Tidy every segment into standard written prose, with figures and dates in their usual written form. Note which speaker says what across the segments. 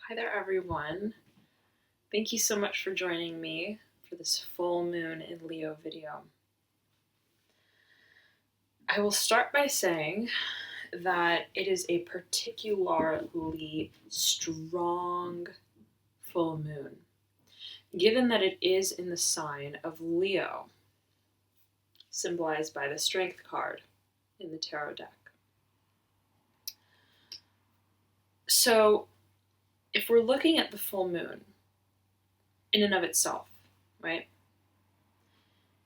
Speaker 1: Hi there, everyone. Thank you so much for joining me for this full moon in Leo video. I will start by saying that it is a particularly strong full moon, given that it is in the sign of Leo, symbolized by the Strength card in the tarot deck. So, if we're looking at the full moon in and of itself, right,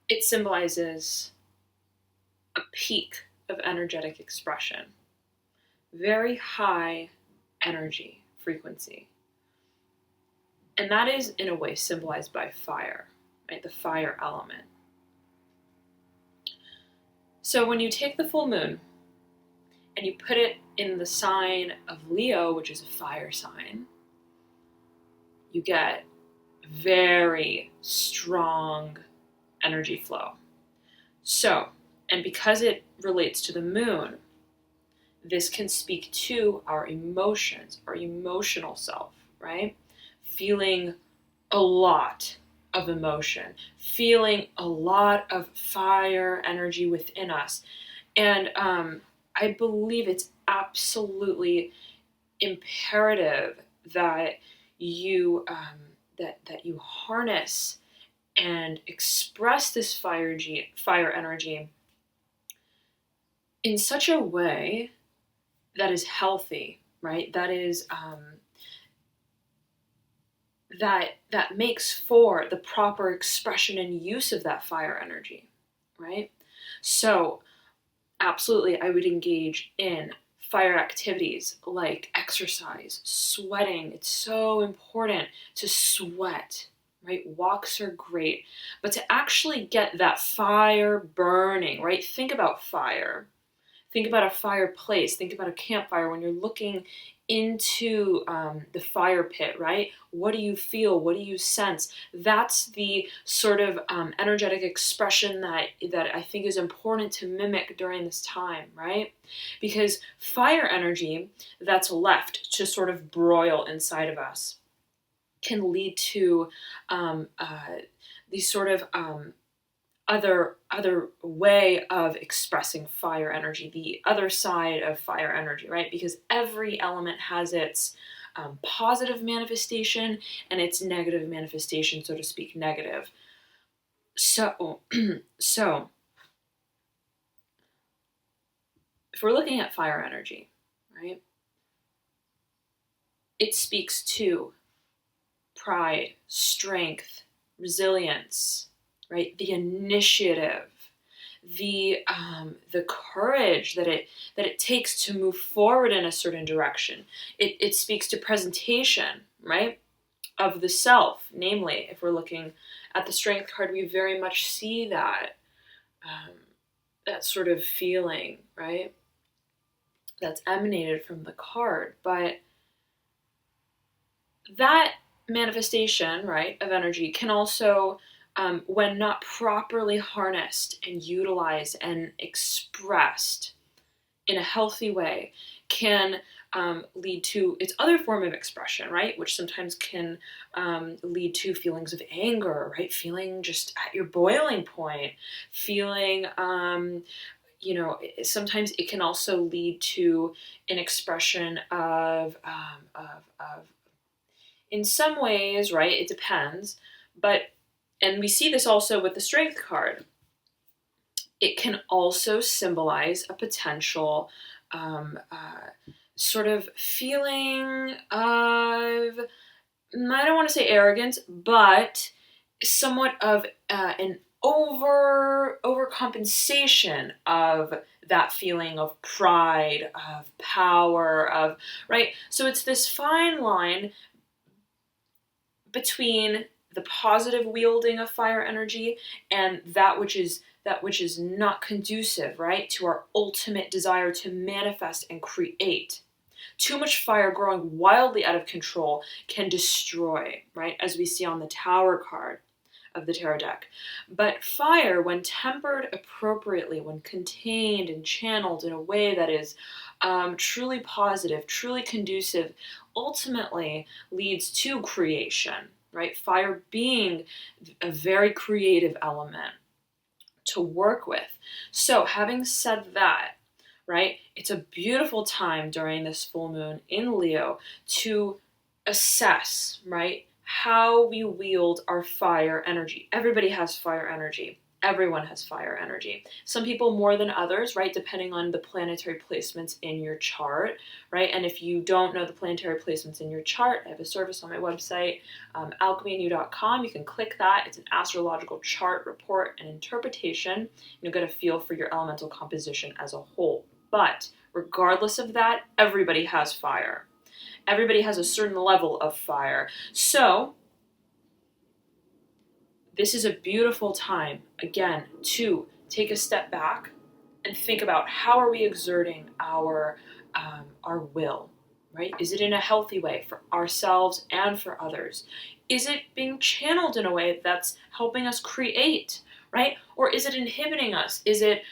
Speaker 1: it symbolizes a peak of energetic expression, very high energy frequency. And that is, in a way, symbolized by fire, right? The fire element. So when you take the full moon and you put it in the sign of Leo, which is a fire sign, you get very strong energy flow. So, and because it relates to the moon, this can speak to our emotions, our emotional self, right? Feeling a lot of emotion, feeling a lot of fire energy within us. And I believe it's absolutely imperative that you that you harness and express this fire energy in such a way that is healthy, right? That is that makes for the proper expression and use of that fire energy, right? So absolutely, I would engage in fire activities like exercise, sweating. It's so important to sweat, right? Walks are great, but to actually get that fire burning, right? Think about fire. Think about a fireplace. Think about a campfire when you're looking into the fire pit, right? What do you feel? What do you sense? That's the sort of energetic expression that I think is important to mimic during this time, right? Because fire energy that's left to sort of broil inside of us can lead to these sort of other way of expressing fire energy, the other side of fire energy, right? Because every element has its positive manifestation and its negative manifestation, so to speak, negative. So, so if we're looking at fire energy, right, it speaks to pride, strength, resilience, right? The initiative, the courage that it takes to move forward in a certain direction. It speaks to presentation, right, of the self. Namely, if we're looking at the Strength card, we very much see that sort of feeling, right, that's emanated from the card. But that manifestation, right, of energy can also, when not properly harnessed and utilized and expressed in a healthy way, can lead to its other form of expression, right? Which sometimes can lead to feelings of anger, right? Feeling just at your boiling point, feeling, sometimes it can also lead to an expression of in some ways, right? It depends, but, and we see this also with the Strength card, it can also symbolize a potential sort of feeling of, I don't want to say arrogance, but somewhat of an overcompensation of that feeling of pride, of power, of, right? So it's this fine line between the positive wielding of fire energy and that which is not conducive, right, to our ultimate desire to manifest and create. Too much fire growing wildly out of control can destroy, right, as we see on the Tower card of the tarot deck. But fire, when tempered appropriately, when contained and channeled in a way that is truly positive, truly conducive, ultimately leads to creation, right? Fire being a very creative element to work with. So, having said that, right, it's a beautiful time during this full moon in Leo to assess, right, how we wield our fire energy. Everybody has fire energy. Everyone has fire energy. Some people more than others, right, depending on the planetary placements in your chart, right? And if you don't know the planetary placements in your chart, I have a service on my website, alchemyandou.com. You can click that. It's an astrological chart report and interpretation. You'll get a feel for your elemental composition as a whole. But regardless of that, everybody has fire. Everybody has a certain level of fire. So this is a beautiful time, again, to take a step back and think about how are we exerting our will, right? Is it in a healthy way for ourselves and for others? Is it being channeled in a way that's helping us create, right? Or is it inhibiting us? Is it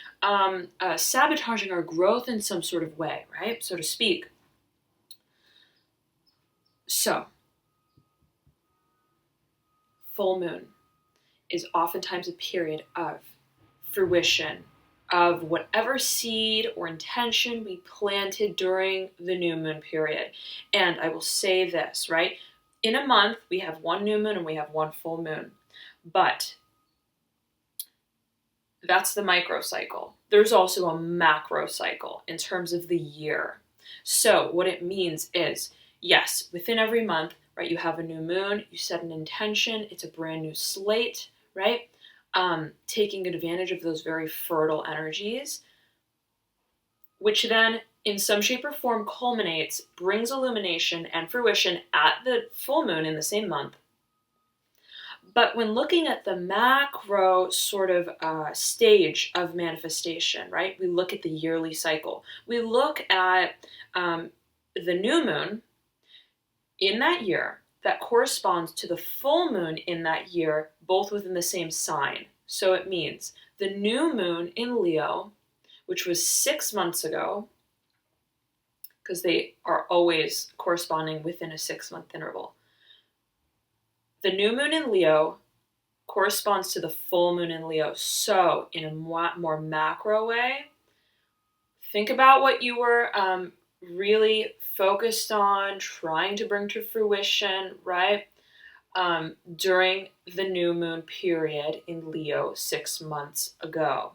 Speaker 1: sabotaging our growth in some sort of way, right? So to speak. So, full moon is oftentimes a period of fruition of whatever seed or intention we planted during the new moon period. And I will say this, right? In a month, we have one new moon and we have one full moon. But that's the micro cycle. There's also a macro cycle in terms of the year. So what it means is, yes, within every month, right, you have a new moon, you set an intention, it's a brand new slate, right? Taking advantage of those very fertile energies, which then in some shape or form culminates, brings illumination and fruition at the full moon in the same month. But when looking at the macro sort of stage of manifestation, right, we look at the yearly cycle. We look at the new moon in that year that corresponds to the full moon in that year, both within the same sign. So it means the new moon in Leo, which was 6 months ago, because they are always corresponding within a 6-month interval. The new moon in Leo corresponds to the full moon in Leo. So in a more macro way, think about what you were really focused on, trying to bring to fruition, right? During the new moon period in Leo 6 months ago.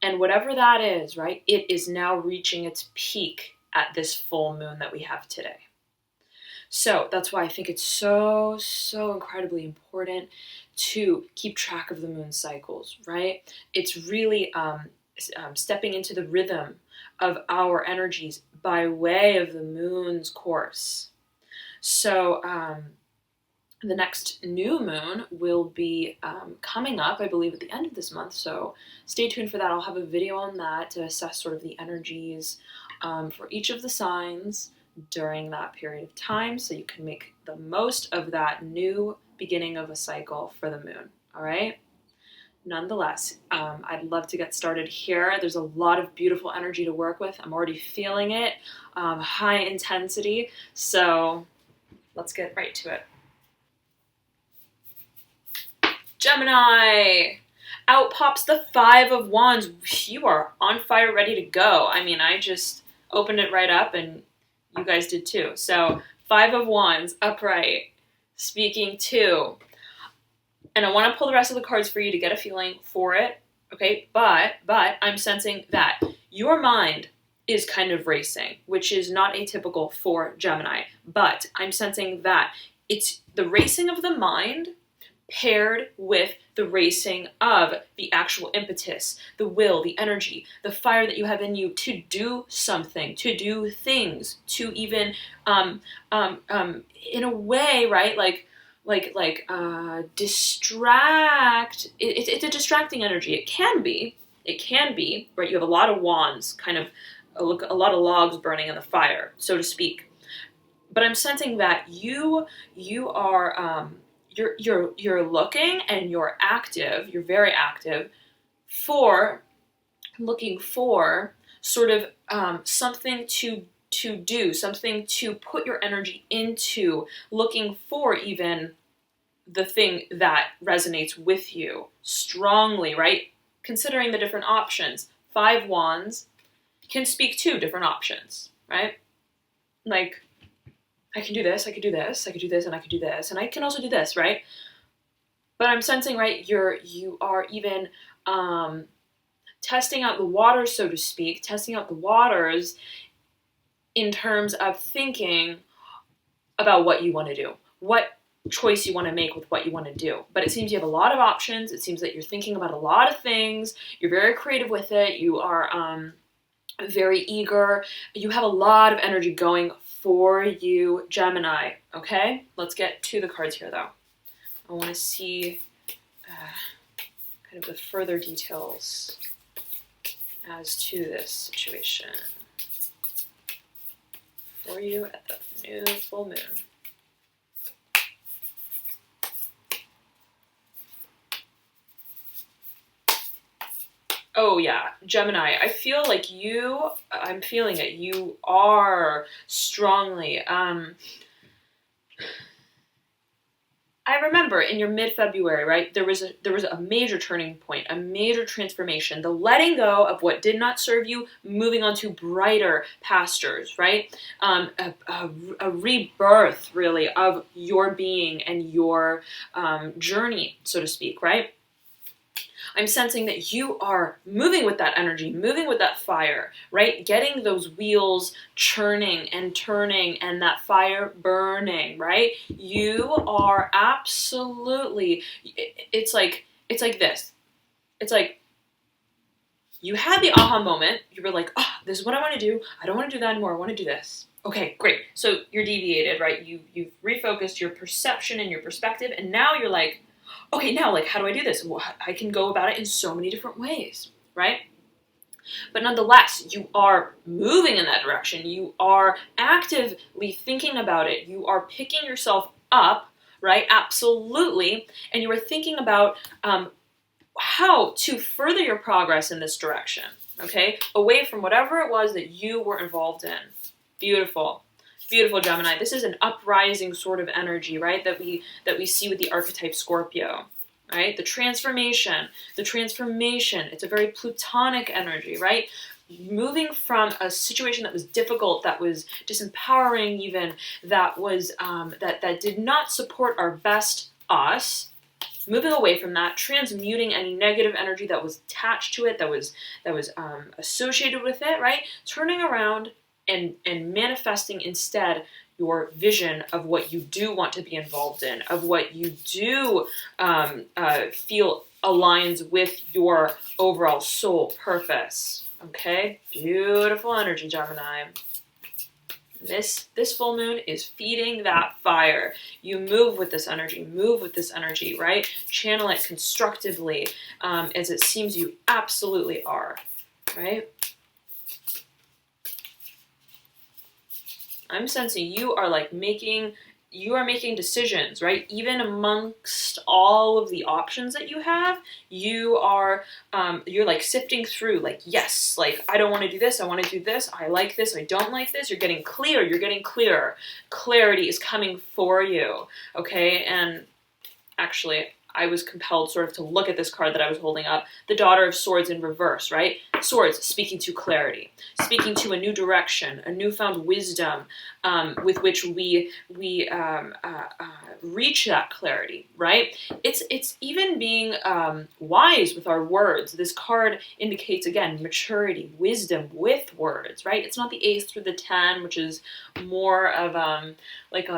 Speaker 1: And whatever that is, right, it is now reaching its peak at this full moon that we have today. So that's why I think it's so incredibly important to keep track of the moon cycles, right? It's really stepping into the rhythm of our energies by way of the moon's course. So the next new moon will be coming up, I believe, at the end of this month. So stay tuned for that. I'll have a video on that to assess sort of the energies for each of the signs during that period of time, so you can make the most of that new beginning of a cycle for the moon. All right. Nonetheless, I'd love to get started here. There's a lot of beautiful energy to work with. I'm already feeling it, high intensity. So let's get right to it. Gemini, out pops the 5 of Wands. You are on fire, ready to go. I mean, I just opened it right up and you guys did too. So 5 of Wands, upright, speaking to. And I want to pull the rest of the cards for you to get a feeling for it. Okay, but I'm sensing that your mind is kind of racing, which is not atypical for Gemini. But I'm sensing that it's the racing of the mind paired with the racing of the actual impetus, the will, the energy, the fire that you have in you to do something, to do things, to even, in a way, right, distract. It's a distracting energy. It can be, right? You have a lot of wands, kind of a lot of logs burning in the fire, so to speak. But I'm sensing that you are, you're looking and you're active, you're very active for looking for sort of something to do, something to put your energy into, looking for even the thing that resonates with you strongly, right? Considering the different options. 5 wands can speak to different options, right? Like, I can do this, I could do this, I could do this, and I could do this, and I can also do this, right? But I'm sensing, right, you are even testing out the waters, so to speak, testing out the waters in terms of thinking about what you want to do, what choice you want to make with what you want to do. But it seems you have a lot of options. It seems that you're thinking about a lot of things. You're very creative with it. You are very eager. You have a lot of energy going for you, Gemini. Okay? Let's get to the cards here, though. I want to see kind of the further details as to this situation for you at the new full moon. Oh yeah, Gemini, I feel like I'm feeling it, you are strongly, I remember in your mid-February, right, there was a major turning point, a major transformation, the letting go of what did not serve you, moving on to brighter pastures, right? A rebirth, really, of your being and your journey, so to speak, right? I'm sensing that you are moving with that energy, moving with that fire, right? Getting those wheels churning and turning and that fire burning, right? You are absolutely, it's like this. It's like you had the aha moment. You were like, oh, this is what I want to do. I don't want to do that anymore. I want to do this. Okay, great. So you're deviated, right? You've refocused your perception and your perspective, and now you're like, okay, now, like, how do I do this? Well, I can go about it in so many different ways, right? But nonetheless, you are moving in that direction. You are actively thinking about it. You are picking yourself up, right? Absolutely. And you are thinking about how to further your progress in this direction, okay? Away from whatever it was that you were involved in. Beautiful. Beautiful, Gemini. This is an uprising sort of energy, right? That we see with the archetype Scorpio, right? The transformation. It's a very plutonic energy, right? Moving from a situation that was difficult, that was disempowering, even that was that did not support our best us. Moving away from that, transmuting any negative energy that was attached to it, that was associated with it, right? Turning around and manifesting instead your vision of what you do want to be involved in, of what you do feel aligns with your overall soul purpose. Okay? Beautiful energy, Gemini. This full moon is feeding that fire. You move with this energy, right? Channel it constructively, as it seems you absolutely are, right? I'm sensing you are making decisions, right? Even amongst all of the options that you have, you are, you're like sifting through, like, yes, like, I don't want to do this, I want to do this, I like this, I don't like this. You're getting clearer. Clarity is coming for you, okay? And actually, I was compelled sort of to look at this card that I was holding up, the Daughter of Swords in reverse, right? Swords speaking to clarity, speaking to a new direction, a newfound wisdom with which we reach that clarity, right? It's even being wise with our words. This card indicates, again, maturity, wisdom with words, right? It's not the Ace through the 10, which is more of like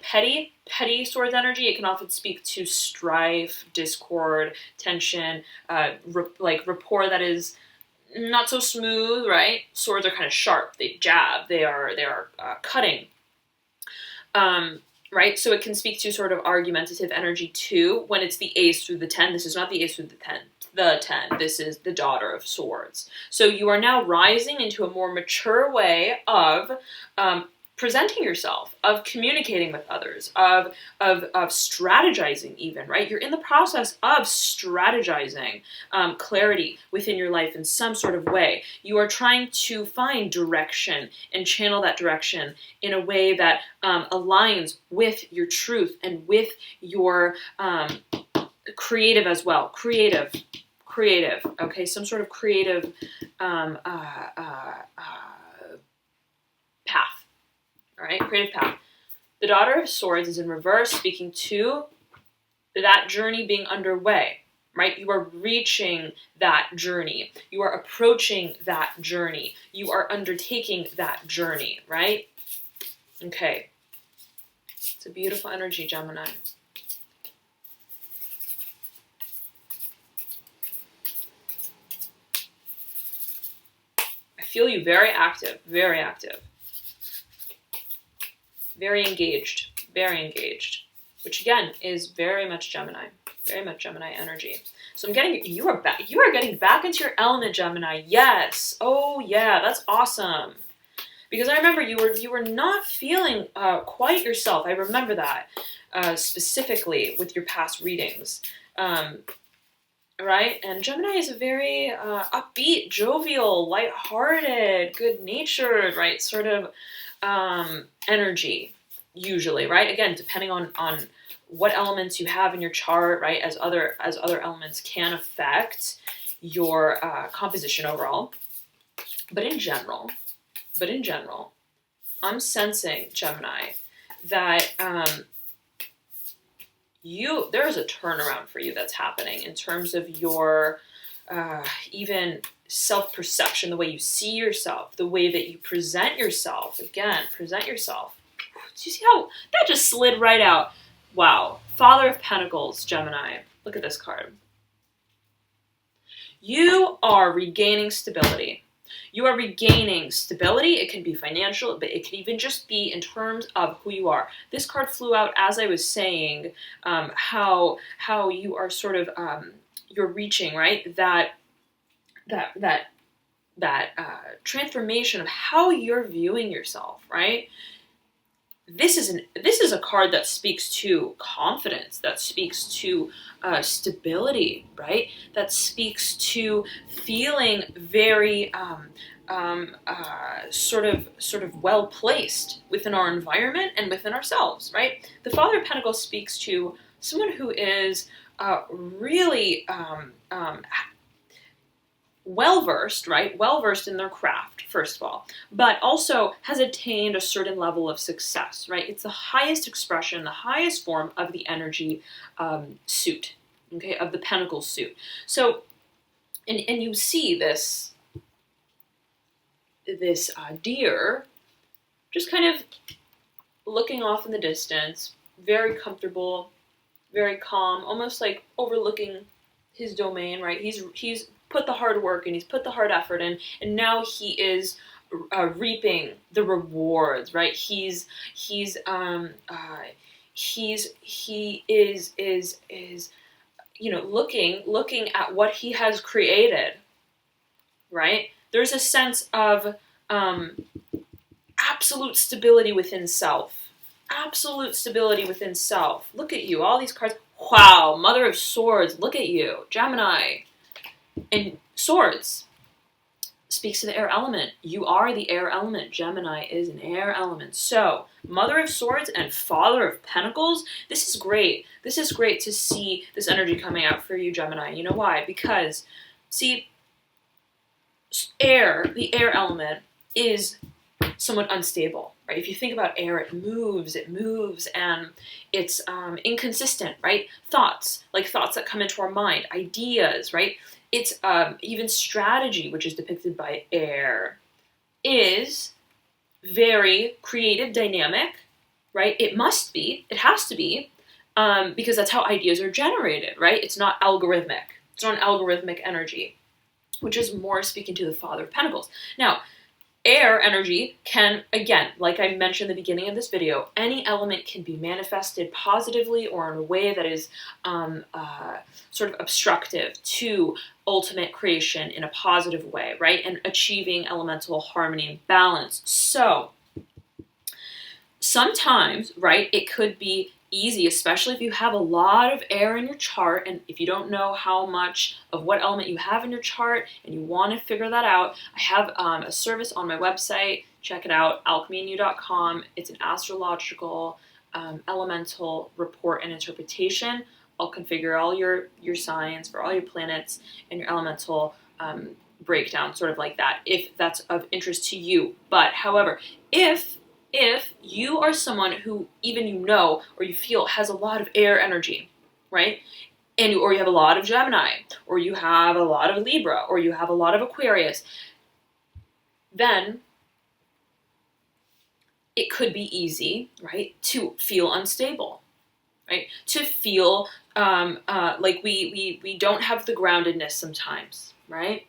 Speaker 1: petty swords energy. It can often speak to strife, discord, tension, rapport that is not so smooth, right? Swords are kind of sharp. They jab. They are cutting. Right? So it can speak to sort of argumentative energy too. When it's the Ace through the 10, this is not the Ace through the 10. This is the Daughter of Swords. So you are now rising into a more mature way of presenting yourself, of communicating with others, of strategizing even, right? You're in the process of strategizing clarity within your life in some sort of way. You are trying to find direction and channel that direction in a way that aligns with your truth and with your creative as well. Creative, okay? Some sort of creative path. All right, creative path. The Daughter of Swords is in reverse, speaking to that journey being underway, right? You are reaching that journey. You are approaching that journey. You are undertaking that journey, right? Okay. It's a beautiful energy, Gemini. I feel you very active, very active. Very engaged, which again is very much Gemini energy. So I'm getting, you are getting back into your element, Gemini. Yes. Oh yeah, that's awesome. Because I remember you were not feeling quite yourself. I remember that specifically with your past readings. Right? And Gemini is a very upbeat, jovial, lighthearted, good-natured, right? Sort of energy, usually, right? Again, depending on what elements you have in your chart, right? As other elements can affect your composition overall. But in general, I'm sensing, Gemini, that there is a turnaround for you that's happening in terms of your even self-perception, the way you see yourself, the way that you present yourself. Again, present yourself. Do you see how that just slid right out? Wow. Father of Pentacles, Gemini. Look at this card. You are regaining stability. You are regaining stability. It can be financial, but it can even just be in terms of who you are. This card flew out as I was saying how you are sort of you're reaching, right, that transformation of how you're viewing yourself, right? This is a card that speaks to confidence, that speaks to stability, right? That speaks to feeling very sort of well placed within our environment and within ourselves, right? The Father of Pentacles speaks to someone who is really well-versed, right? Well-versed in their craft, first of all, but also has attained a certain level of success, right? It's the highest expression, the highest form of the energy suit, okay, of the Pentacles suit. So, and you see this deer just kind of looking off in the distance, very comfortable, very calm, almost like overlooking his domain, right? He's put the hard work and he's put the hard effort in, and now he is reaping the rewards, right? He is you know, looking at what he has created, right? There's a sense of absolute stability within self. Absolute stability within self. Look at you, all these cards. Wow, Mother of Swords, look at you, Gemini. And Swords speaks to the air element. You are the air element. Gemini is an air element. So, Mother of Swords and Father of Pentacles, this is great. This is great to see this energy coming out for you, Gemini. You know why? Because, see, the air element is somewhat unstable, right? If you think about air, it moves, and it's inconsistent, right? Thoughts that come into our mind, ideas, right? It's even strategy, which is depicted by air, is very creative, dynamic, right? It has to be, because that's how ideas are generated, right? It's not algorithmic. It's not an algorithmic energy, which is more speaking to the Father of Pentacles. Now, air energy can, again, like I mentioned at the beginning of this video, any element can be manifested positively or in a way that is sort of obstructive to ultimate creation in a positive way, right? And achieving elemental harmony and balance. So, sometimes, right, it could be easy, especially if you have a lot of air in your chart, and if you don't know how much of what element you have in your chart and you want to figure that out, I have a service on my website. Check it out, alchemyandyou.com. It's an astrological elemental report and interpretation. I'll configure all your signs for all your planets and your elemental breakdown, sort of like that, if that's of interest to you. But however, if you are someone who even you know or you feel has a lot of air energy, right? Or you have a lot of Gemini, or you have a lot of Libra, or you have a lot of Aquarius, then it could be easy, right, to feel unstable, right? To feel like we don't have the groundedness sometimes, right?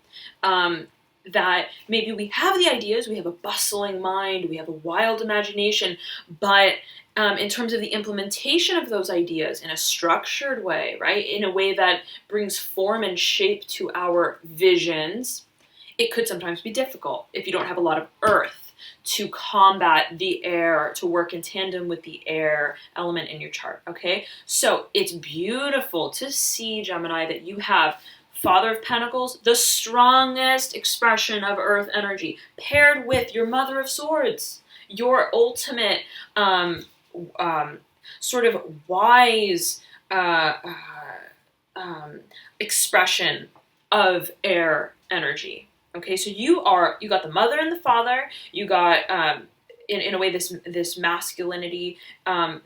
Speaker 1: That maybe we have the ideas, we have a bustling mind, we have a wild imagination, but in terms of the implementation of those ideas in a structured way, right, in a way that brings form and shape to our visions, it could sometimes be difficult if you don't have a lot of earth to combat the air, to work in tandem with the air element in your chart, okay? So it's beautiful to see, Gemini, that you have Father of Pentacles, the strongest expression of earth energy, paired with your Mother of Swords, your ultimate sort of wise expression of air energy. Okay, so you got the mother and the father, you got in a way this masculinity, and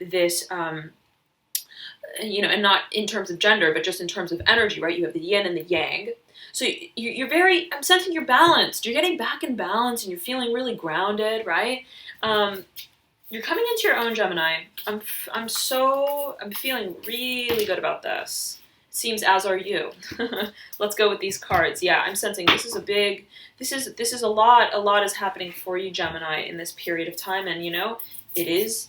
Speaker 1: not in terms of gender, but just in terms of energy, right? You have the yin and the yang. So you're I'm sensing you're balanced. You're getting back in balance and you're feeling really grounded, right? You're coming into your own, Gemini. I'm feeling really good about this. Seems as are you. Let's go with these cards. Yeah, I'm sensing this is a lot is happening for you, Gemini, in this period of time, and it is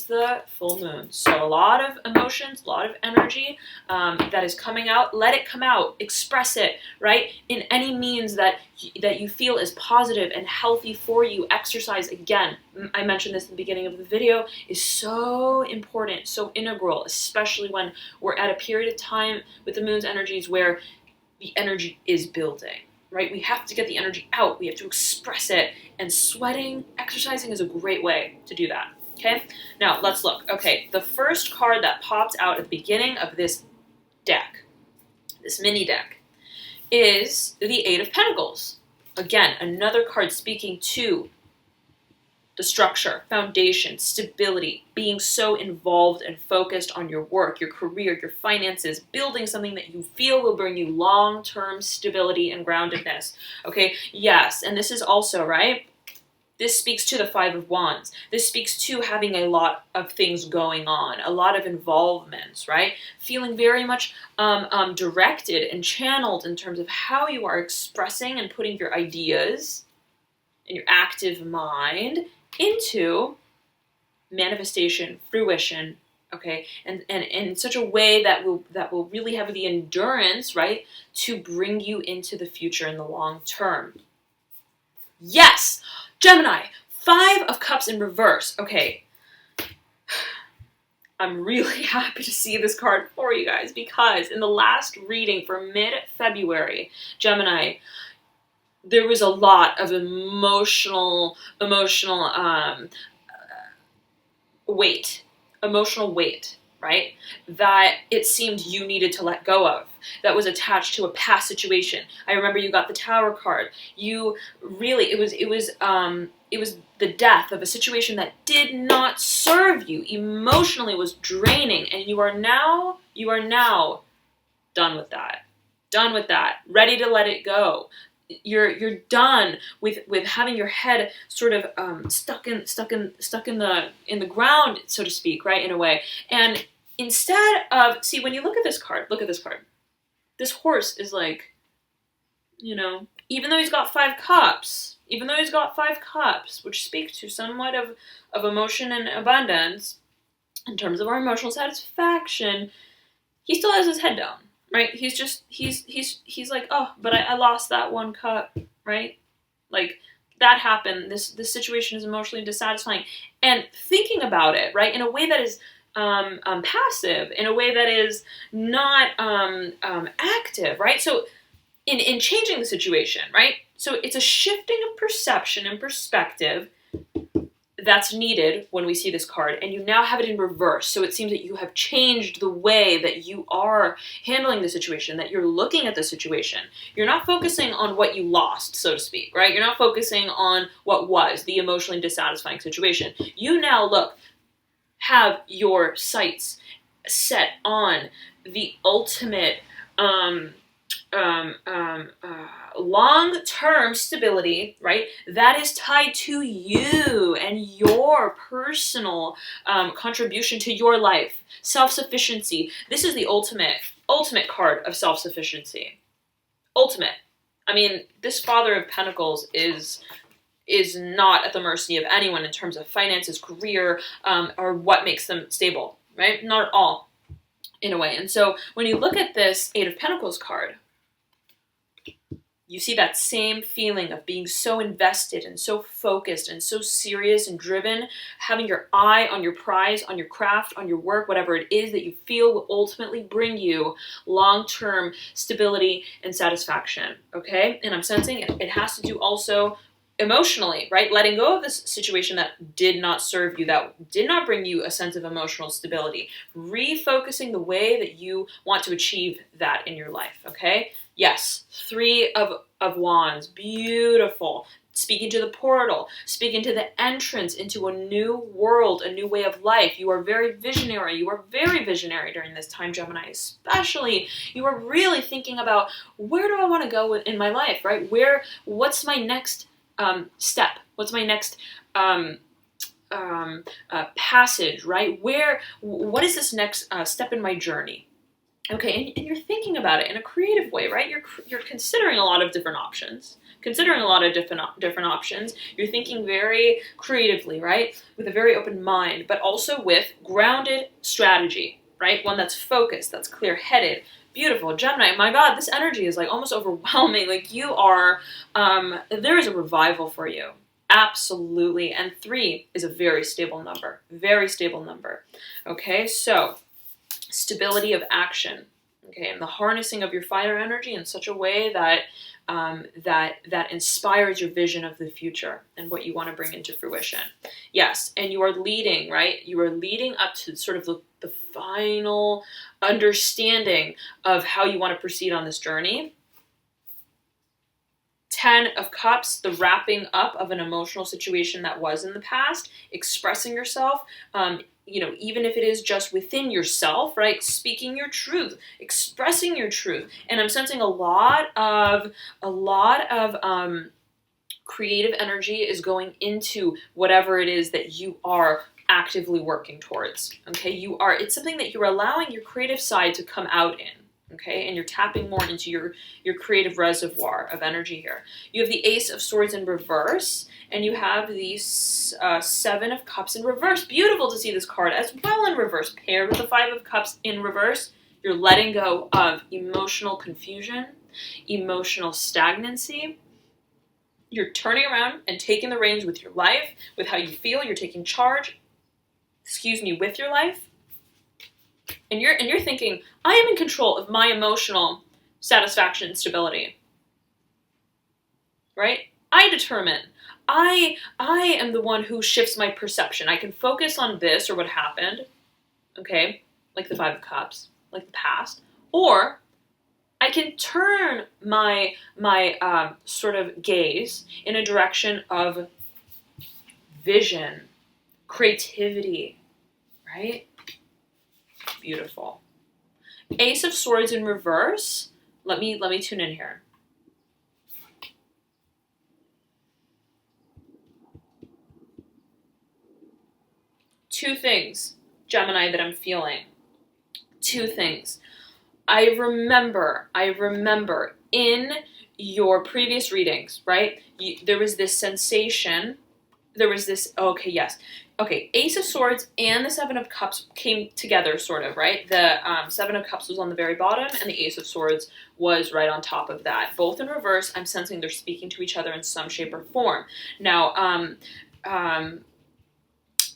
Speaker 1: the full moon. So a lot of emotions, a lot of energy that is coming out. Let it come out. Express it, right? In any means that you feel is positive and healthy for you. Exercise, again, I mentioned this at the beginning of the video, is so important, so integral, especially when we're at a period of time with the moon's energies where the energy is building, right? We have to get the energy out. We have to express it. And sweating, exercising is a great way to do that. Okay, now let's look. Okay, the first card that popped out at the beginning of this deck, this mini deck, is the Eight of Pentacles. Again, another card speaking to the structure, foundation, stability, being so involved and focused on your work, your career, your finances, building something that you feel will bring you long-term stability and groundedness. Okay, yes, and this is also, right? This speaks to the Five of Wands. This speaks to having a lot of things going on, a lot of involvements, right? Feeling very much directed and channeled in terms of how you are expressing and putting your ideas and your active mind into manifestation, fruition, okay? And in such a way that will really have the endurance, right, to bring you into the future in the long term. Yes! Gemini, Five of Cups in reverse. Okay. I'm really happy to see this card for you guys because in the last reading for mid-February, Gemini, there was a lot of emotional weight, right? That it seemed you needed to let go of, that was attached to a past situation. I remember you got the Tower card. You really, it was the death of a situation that did not serve you, emotionally was draining, and you are now done with that, ready to let it go. You're done with having your head sort of stuck in the ground, so to speak, right, in a way. And instead of, see, when you look at this card, this horse is like, even though he's got five cups, which speak to somewhat of emotion and abundance in terms of our emotional satisfaction, he still has his head down. Right? He's like, oh, but I lost that one cup, right? Like, that happened. This situation is emotionally dissatisfying. And thinking about it, right, in a way that is passive, in a way that is not active, right? So in changing the situation, right? So it's a shifting of perception and perspective that's needed when we see this card, and you now have it in reverse. So it seems that you have changed the way that you are handling the situation, that you're looking at the situation. You're not focusing on what you lost, so to speak, right? You're not focusing on what was the emotionally dissatisfying situation. You now have your sights set on the ultimate long-term stability, right? That is tied to you and your personal contribution to your life, self-sufficiency. This is the ultimate card of self-sufficiency. Ultimate. I mean, this Father of Pentacles is not at the mercy of anyone in terms of finances, career, or what makes them stable, right? Not at all, in a way. And so when you look at this Eight of Pentacles card, you see that same feeling of being so invested and so focused and so serious and driven, having your eye on your prize, on your craft, on your work, whatever it is that you feel will ultimately bring you long-term stability and satisfaction, okay? And I'm sensing it has to do also emotionally, right? Letting go of this situation that did not serve you, that did not bring you a sense of emotional stability. Refocusing the way that you want to achieve that in your life, okay? Yes, Three of Wands, beautiful. Speaking to the portal, speaking to the entrance into a new world, a new way of life. You are very visionary. You are very visionary during this time, Gemini, especially. You are really thinking about, where do I want to go in my life, right? What's my next step? What's my next passage, right? What is this next step in my journey? Okay, and you're thinking about it in a creative way, right? You're considering a lot of different options. Different options. You're thinking very creatively, right? With a very open mind, but also with grounded strategy, right? One that's focused, that's clear-headed. Beautiful. Gemini, my God, this energy is like almost overwhelming. Like you are, there is a revival for you. Absolutely. And 3 is a very stable number. Very stable number. Okay, so stability of action, okay, and the harnessing of your fire energy in such a way that that inspires your vision of the future and what you want to bring into fruition. Yes, and you are leading, right? You are leading up to sort of the final understanding of how you want to proceed on this journey. 10 of Cups, the wrapping up of an emotional situation that was in the past, expressing yourself, even if it is just within yourself, right? Speaking your truth, expressing your truth. And I'm sensing a lot of creative energy is going into whatever it is that you are actively working towards, okay? It's something that you're allowing your creative side to come out in. Okay, and you're tapping more into your creative reservoir of energy here. You have the Ace of Swords in reverse, and you have the 7 of Cups in reverse. Beautiful to see this card as well in reverse. Paired with the 5 of Cups in reverse, you're letting go of emotional confusion, emotional stagnancy. You're turning around and taking the reins with your life, with how you feel. You're taking charge, with your life. And you're thinking, I am in control of my emotional satisfaction and stability. Right? I determine. I am the one who shifts my perception. I can focus on this or what happened, okay, like the 5 of Cups, like the past, or I can turn my sort of gaze in a direction of vision, creativity, right? Beautiful. Ace of Swords in reverse. Let me tune in here. Two things, Gemini, that I'm feeling. Two things. I remember in your previous readings, right? There was this sensation. There was this, okay, yes. Okay, Ace of Swords and the Seven of Cups came together, sort of, right? The Seven of Cups was on the very bottom, and the Ace of Swords was right on top of that. Both in reverse. I'm sensing they're speaking to each other in some shape or form. Now,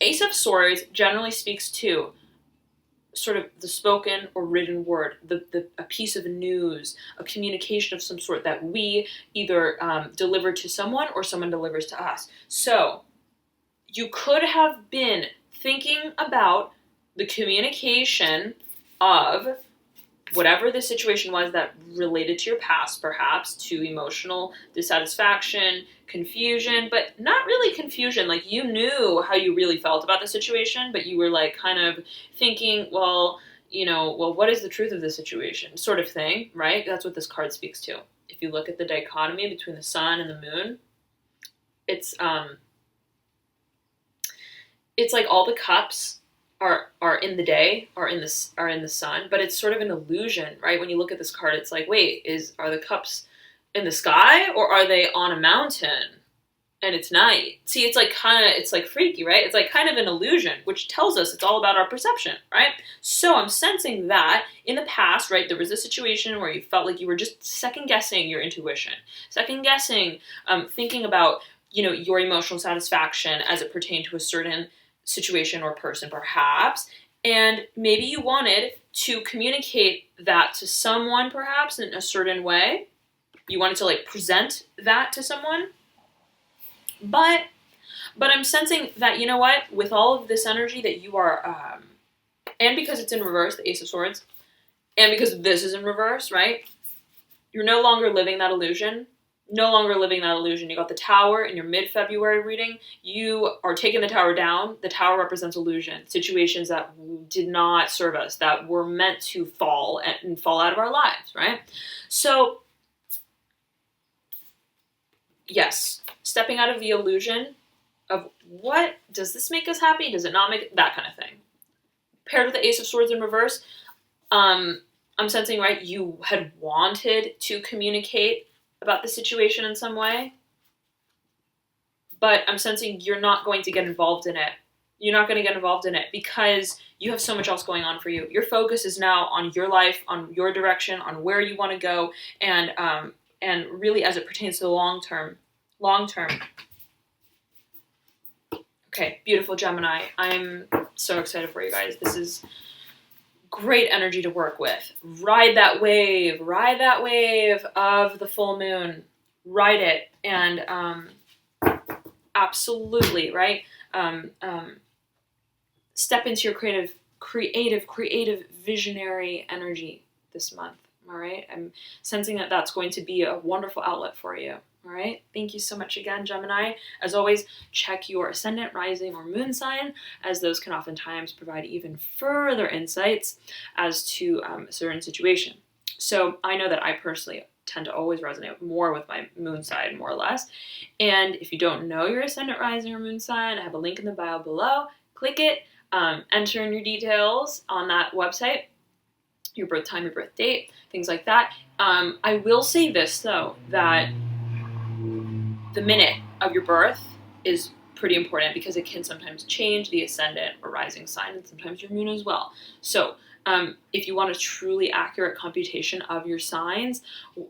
Speaker 1: Ace of Swords generally speaks to sort of the spoken or written word, a piece of news, a communication of some sort that we either deliver to someone or someone delivers to us. So you could have been thinking about the communication of whatever the situation was that related to your past, perhaps to emotional dissatisfaction, confusion, but not really confusion. Like, you knew how you really felt about the situation, but you were like kind of thinking, well, what is the truth of the situation, sort of thing, right? That's what this card speaks to. If you look at the dichotomy between the sun and the moon, it's like all the cups are in the day, are in the sun, but it's sort of an illusion, right? When you look at this card, it's like, wait, are the cups in the sky or are they on a mountain and it's night? See, it's like freaky, right? It's like kind of an illusion, which tells us it's all about our perception, right? So I'm sensing that in the past, right, there was a situation where you felt like you were just second guessing your intuition, second guessing, thinking about, your emotional satisfaction as it pertained to a certain situation or person, perhaps, and maybe you wanted to communicate that to someone, perhaps in a certain way. You wanted to like present that to someone, but I'm sensing that, you know what, with all of this energy that you are, and because it's in reverse, the Ace of Swords, and because this is in reverse, right, you're no longer living that illusion. No longer living that illusion. You got the Tower in your mid-February reading. You are taking the Tower down. The Tower represents illusion, situations that did not serve us, that were meant to fall and fall out of our lives, right? So, yes, stepping out of the illusion of what, does this make us happy? Does it not make it? That kind of thing. Paired with the Ace of Swords in reverse, I'm sensing, right, you had wanted to communicate about the situation in some way, but I'm sensing you're not going to get involved in it. You're not going to get involved in it because you have so much else going on for you. Your focus is now on your life, on your direction, on where you want to go, and really as it pertains to the long term. Okay, beautiful Gemini. I'm so excited for you guys. This is great energy to work with. Ride that wave of the full moon. Ride it, and absolutely, right? Step into your creative, visionary energy this month. All right, I'm sensing that that's going to be a wonderful outlet for you. All right, thank you so much again, Gemini. As always, check your ascendant, rising, or moon sign, as those can oftentimes provide even further insights as to a certain situation. So I know that I personally tend to always resonate more with my moon sign, more or less. And if you don't know your ascendant, rising, or moon sign, I have a link in the bio below. Click it, enter in your details on that website, your birth time, your birth date, things like that. I will say this, though, that the minute of your birth is pretty important because it can sometimes change the ascendant or rising sign, and sometimes your moon as well. So if you want a truly accurate computation of your signs,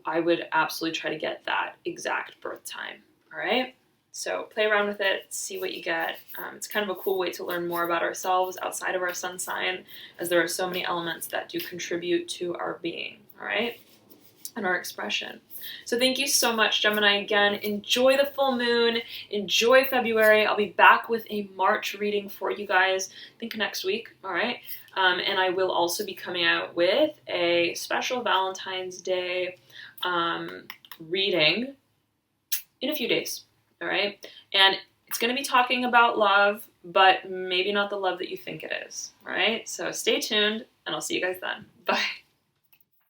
Speaker 1: I would absolutely try to get that exact birth time. All right? So play around with it, see what you get. It's kind of a cool way to learn more about ourselves outside of our sun sign, as there are so many elements that do contribute to our being, all right, and our expression. So thank you so much, Gemini. Again, enjoy the full moon, enjoy February. I'll be back with a March reading for you guys, I think next week, all right? And I will also be coming out with a special Valentine's Day reading in a few days, all right? And it's going to be talking about love, but maybe not the love that you think it is, all right? So stay tuned, and I'll see you guys then. Bye.